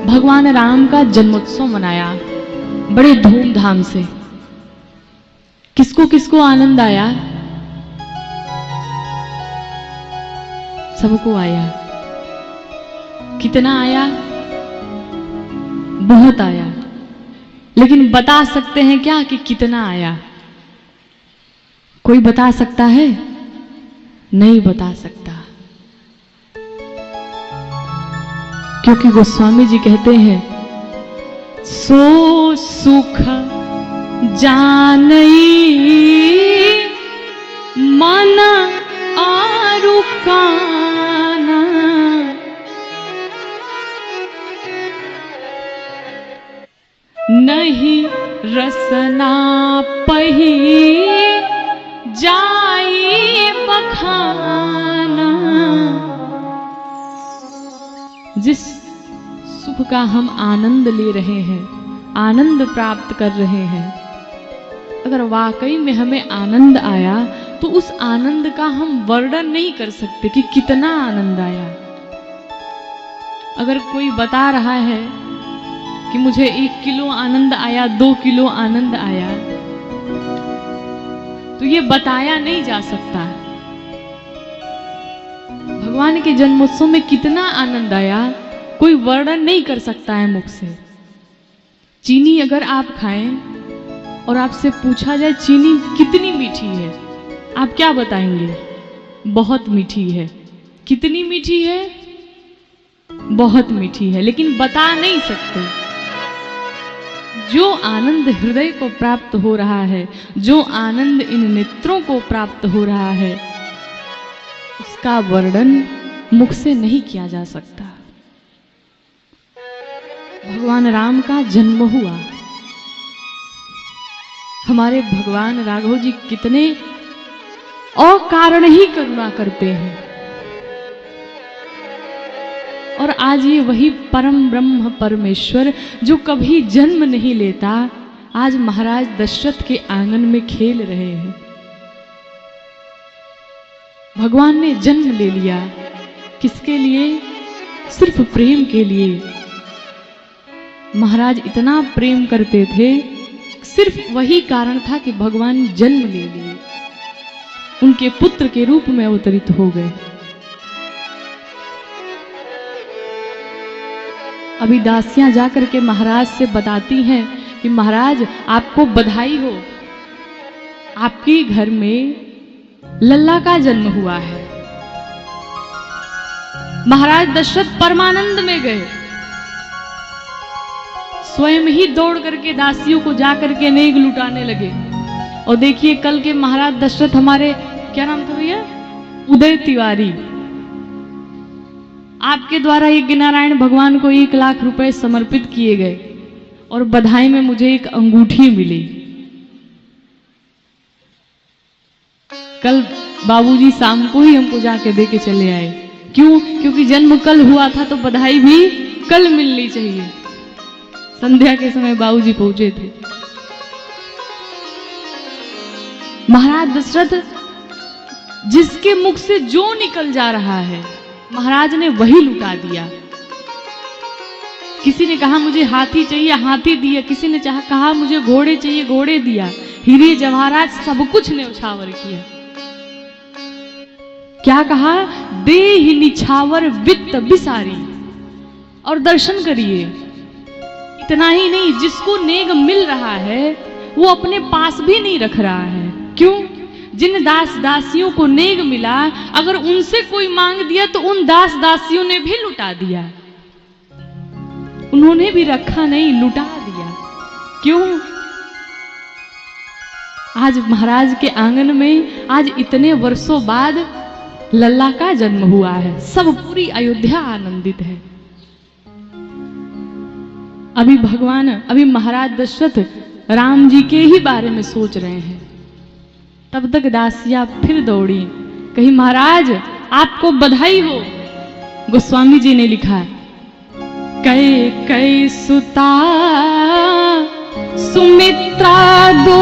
भगवान राम का जन्मोत्सव मनाया बड़े धूमधाम से। किसको किसको आनंद आया? सबको आया। कितना आया? बहुत आया। लेकिन बता सकते हैं क्या कि कितना आया? कोई बता सकता है? नहीं बता सकता, क्योंकि गोस्वामी जी कहते हैं सो सुख जानई मन आरु काना, नहीं रसना पही जाई बखाना। जिस सुख का हम आनंद ले रहे हैं, आनंद प्राप्त कर रहे हैं, अगर वाकई में हमें आनंद आया तो उस आनंद का हम वर्णन नहीं कर सकते कि कितना आनंद आया। अगर कोई बता रहा है कि मुझे 1 किलो आनंद आया, 2 किलो आनंद आया, तो ये बताया नहीं जा सकता। भगवान के जन्मोत्सव में कितना आनंद आया कोई वर्णन नहीं कर सकता है मुख से। चीनी अगर आप खाएं और आपसे पूछा जाए चीनी कितनी मीठी है, आप क्या बताएंगे? बहुत मीठी है। कितनी मीठी है? बहुत मीठी है। लेकिन बता नहीं सकते। जो आनंद हृदय को प्राप्त हो रहा है, जो आनंद इन नेत्रों को प्राप्त हो रहा है, उसका वर्णन मुख से नहीं किया जा सकता। भगवान राम का जन्म हुआ। हमारे भगवान राघव जी कितने अकारण ही करुणा करते हैं। और आज ये वही परम ब्रह्म परमेश्वर जो कभी जन्म नहीं लेता, आज महाराज दशरथ के आंगन में खेल रहे हैं। भगवान ने जन्म ले लिया। किसके लिए? सिर्फ प्रेम के लिए। महाराज इतना प्रेम करते थे, सिर्फ वही कारण था कि भगवान जन्म ले लिए, उनके पुत्र के रूप में अवतरित हो गए। अभी दासियां जाकर के महाराज से बताती हैं कि महाराज आपको बधाई हो, आपके घर में लल्ला का जन्म हुआ है। महाराज दशरथ परमानंद में गए, स्वयं ही दौड़ करके दासियों को जाकर के नेग लुटाने लगे। और देखिए कल के महाराज दशरथ हमारे, क्या नाम था भैया? उदय तिवारी, आपके द्वारा यज्ञ नारायण भगवान को 1 लाख रुपए समर्पित किए गए और बधाई में मुझे एक अंगूठी मिली। कल बाबूजी शाम को ही हमको जाके दे के चले आए। क्यों? क्योंकि जन्म कल हुआ था तो बधाई भी कल मिलनी चाहिए। संध्या के समय बाबूजी पहुंचे थे। महाराज दशरथ जिसके मुख से जो निकल जा रहा है महाराज ने वही लुटा दिया। किसी ने कहा मुझे हाथी चाहिए, हाथी दिया। किसी ने कहा मुझे घोड़े चाहिए, घोड़े दिया। हीरे जवाहरात सब कुछ न्यौछावर किया। क्या कहा? दे ही निछावर वित्त बिसारी। और दर्शन करिए, इतना ही नहीं, जिसको नेग मिल रहा है वो अपने पास भी नहीं रख रहा है। क्यों? जिन दास दासियों को नेग मिला, अगर उनसे कोई मांग दिया तो उन दास दासियों ने भी लुटा दिया। उन्होंने भी रखा नहीं, लुटा दिया। क्यों? आज महाराज के आंगन में आज इतने वर्षों बाद लल्ला का जन्म हुआ है। सब पूरी अयोध्या आनंदित है। अभी महाराज दशरथ राम जी के ही बारे में सोच रहे हैं। तब तक दासियां फिर दौड़ी, कही महाराज आपको बधाई हो। गोस्वामी जी ने लिखा, कै सुता सुमित्रा दो